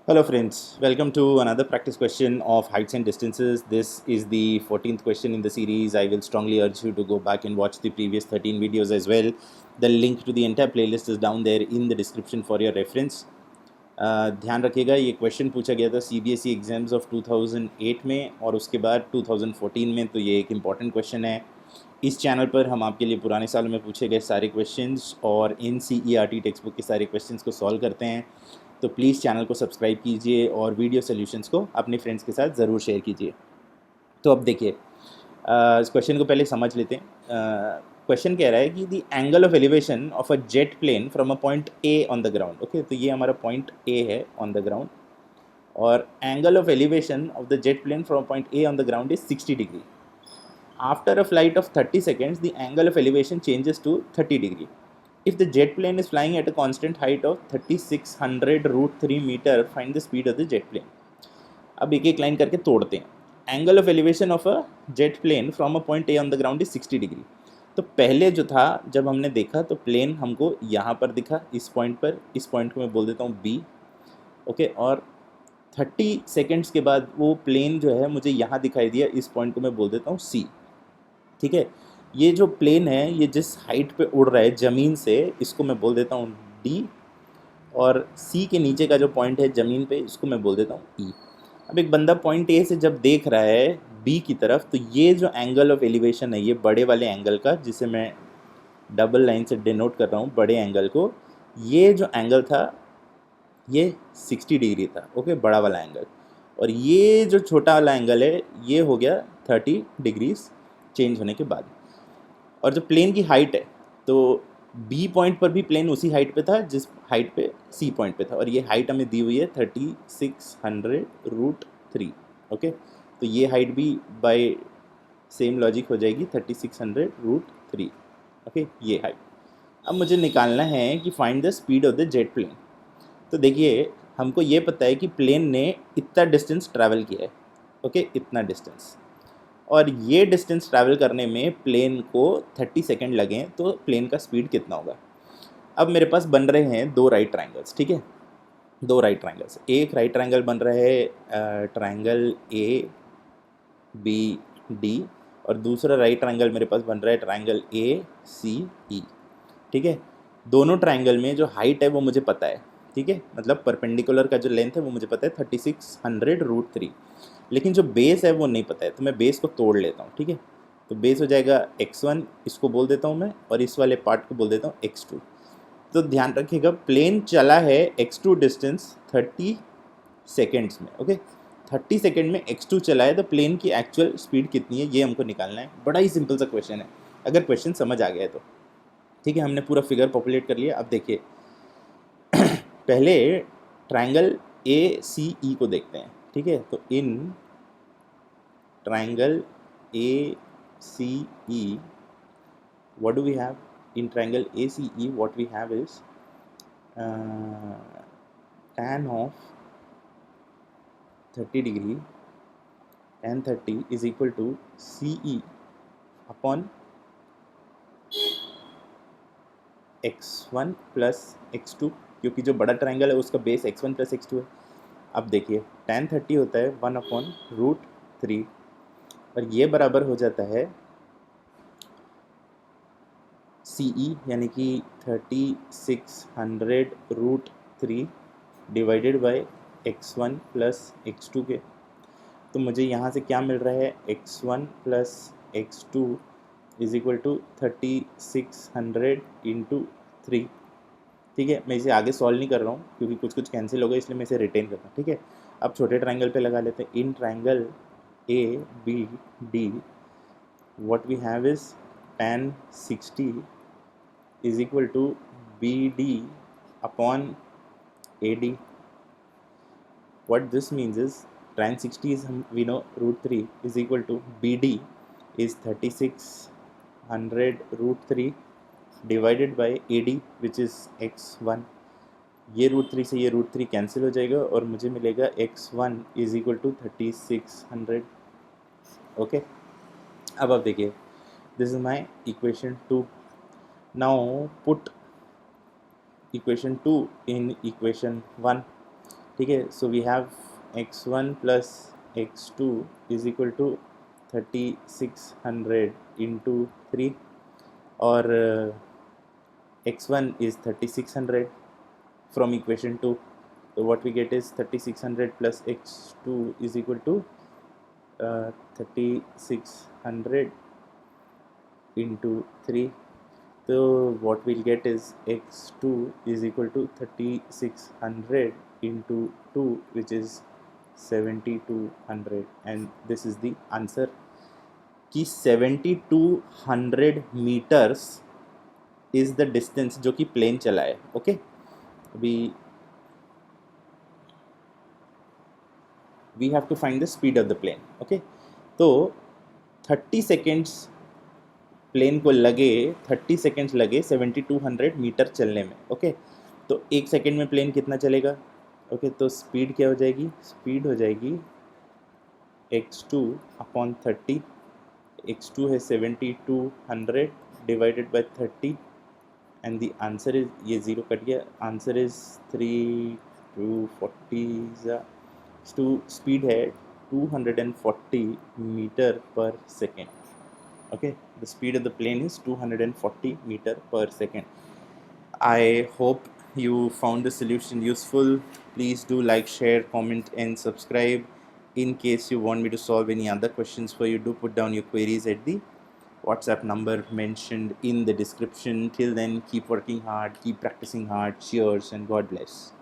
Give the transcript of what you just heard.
Hello friends, welcome to another practice question of heights and distances. This is the 14th question in the series. I will strongly urge you to go back and watch the previous 13 videos as well. The link to the entire playlist is down there in the description for your reference. ध्यान रखिएगा ये question पूछा गया था CBSE exams of 2008 में और उसके बाद 2014 में, तो ये एक इम्पॉर्टेंट क्वेश्चन है। इस चैनल पर हम आपके लिए पुराने सालों में पूछे गए सारे क्वेश्चंस और NCERT टेक्स्ट बुक के सारे क्वेश्चंस को सॉल्व करते हैं। तो प्लीज़ चैनल को सब्सक्राइब कीजिए और वीडियो सॉल्यूशंस को अपने फ्रेंड्स के साथ ज़रूर शेयर कीजिए। तो अब देखिए, इस क्वेश्चन को पहले समझ लेते हैं। क्वेश्चन कह रहा है कि the angle of elevation of a jet plane from a point A on the ground. Okay, तो ये हमारा पॉइंट ए है ऑन द ग्राउंड और angle of elevation of the jet plane from point A on the ground is 60 degree. After a flight of 30 seconds, the angle of elevation changes to 30 degree. If the jet plane is flying at a constant height of 3600 root 3 meter, find the speed of the jet plane. अब एक एक line करके तोड़ते हैं। Angle of elevation of a jet plane from a point A on the ground is 60 degree. तो पहले जो था, जब हमने देखा तो प्लेन हमको यहाँ पर दिखा, इस पॉइंट पर, इस पॉइंट को मैं बोल देता हूँ बी। ओके, और 30 सेकेंड्स के बाद वो प्लेन जो है मुझे यहाँ दिखाई दिया, इस पॉइंट को मैं बोल देता हूँ सी। ठीक है, ये जो प्लेन है ये जिस हाइट पे उड़ रहा है ज़मीन से, इसको मैं बोल देता हूँ डी, और सी के नीचे का जो पॉइंट है ज़मीन पे, इसको मैं बोल देता हूँ ई। अब एक बंदा पॉइंट ए से जब देख रहा है बी की तरफ, तो ये जो एंगल ऑफ एलिवेशन है, ये बड़े वाले एंगल का, जिसे मैं डबल लाइन से डिनोट कर रहा हूँ बड़े एंगल को, ये जो एंगल था ये 60 डिग्री था। ओके, बड़ा वाला एंगल। और ये जो छोटा वाला एंगल है ये हो गया 30 डिग्रीज चेंज होने के बाद। और जो प्लेन की हाइट है, तो बी पॉइंट पर भी प्लेन उसी हाइट पे था जिस हाइट पे सी पॉइंट पे था, और ये हाइट हमें दी हुई है 3600 रूट 3। ओके, तो ये हाइट भी बाय सेम लॉजिक हो जाएगी 3600 रूट 3। ओके, ये हाइट। अब मुझे निकालना है कि find the speed of the jet plane. तो देखिए, हमको ये पता है कि प्लेन ने इतना डिस्टेंस ट्रैवल किया है। ओके, इतना डिस्टेंस, और ये डिस्टेंस ट्रैवल करने में प्लेन को 30 सेकेंड लगे, तो प्लेन का स्पीड कितना होगा। अब मेरे पास बन रहे हैं दो राइट ट्राइंगल्स। ठीक है, दो राइट ट्राइंगल्स, एक राइट ट्राइंगल बन रहा है ट्राइंगल ए बी डी, और दूसरा राइट ट्राइंगल मेरे पास बन रहा है ट्राइंगल ए सी ई। ठीक है, दोनों ट्राइंगल में जो हाइट है वो मुझे पता है। ठीक है, मतलब परपेंडिकुलर का जो लेंथ है वो मुझे पता है 3600 रूट 3, लेकिन जो बेस है वो नहीं पता है, तो मैं बेस को तोड़ लेता हूँ। ठीक है, तो बेस हो जाएगा x1, इसको बोल देता हूँ मैं, और इस वाले पार्ट को बोल देता हूँ x2। तो ध्यान रखिएगा, प्लेन चला है x2 डिस्टेंस 30 सेकेंड्स में। ओके, 30 सेकेंड में x2 चला है, तो प्लेन की एक्चुअल स्पीड कितनी है ये हमको निकालना है। बड़ा ही सिंपल सा क्वेश्चन है, अगर क्वेश्चन समझ आ गया है तो। ठीक है, हमने पूरा फिगर पॉपुलेट कर लिया। अब देखिए, पहले ट्राइंगल ए सी ई को देखते हैं। ठीक है, तो in triangle A C E, what do we have in triangle ACE? What we have is tan of 30 degree, tan 30 is equal to CE upon x1 plus x2, क्योंकि जो बड़ा triangle है उसका बेस x1 प्लस x2 है। अब देखिए, tan 30 होता है 1 अपॉन रूट 3, और ये बराबर हो जाता है CE, यानी कि 3600 root 3 divided by x1 plus x2 के। तो मुझे यहाँ से क्या मिल रहा है, x1 plus x2 is equal to 3600 into 3। ठीक है, मैं इसे आगे सॉल्व नहीं कर रहा हूँ क्योंकि कुछ कुछ कैंसिल हो गया, इसलिए मैं इसे रिटेन कर रहा हूँ। ठीक है, अब छोटे ट्राइंगल पे लगा लेते हैं। In triangle A B D, what we have is tan 60 is equal to BD upon AD. What this means is tan 60 is, we know, root 3 is equal to BD is 3600 root 3 divided by AD which is x1। ये root 3 से ये root 3 cancel हो जाएगा और मुझे मिलेगा x1 is equal to 3600। Okay, अब आप देखिए, this is my equation 2। Now put equation 2 in equation 1। ठीक है. So we have x1 plus x2 is equal to 3600 into 3, or x1 is 3600 from equation 2. So what we get is 3600 plus x2 is equal to 3600 into 3. So what we'll get is x2 is equal to 3600 into 2, which is 7200, and this is the answer. कि 7200 meters is the distance जो कि plane चला है. Okay, we have to find the speed of the plane. Okay, तो 30 seconds plane को लगे 30 seconds लगे 7200 metre चलने में. ओके, तो 1 सेकेंड में प्लेन कितना चलेगा? ओके, तो स्पीड क्या हो जाएगी? स्पीड हो जाएगी x2 अपॉन 30. x2 है 7200 divided by 30, and the answer is, ये ज़ीरो कट गया, आंसर इज 3240. x2 स्पीड है 240 मीटर पर second. Okay, the speed of the plane is 240 meter per second. I hope you found the solution useful. Please do like, share, comment and subscribe. In case you want me to solve any other questions for you, do put down your queries at the WhatsApp number mentioned in the description. Till then, keep working hard, keep practicing hard. Cheers and God bless.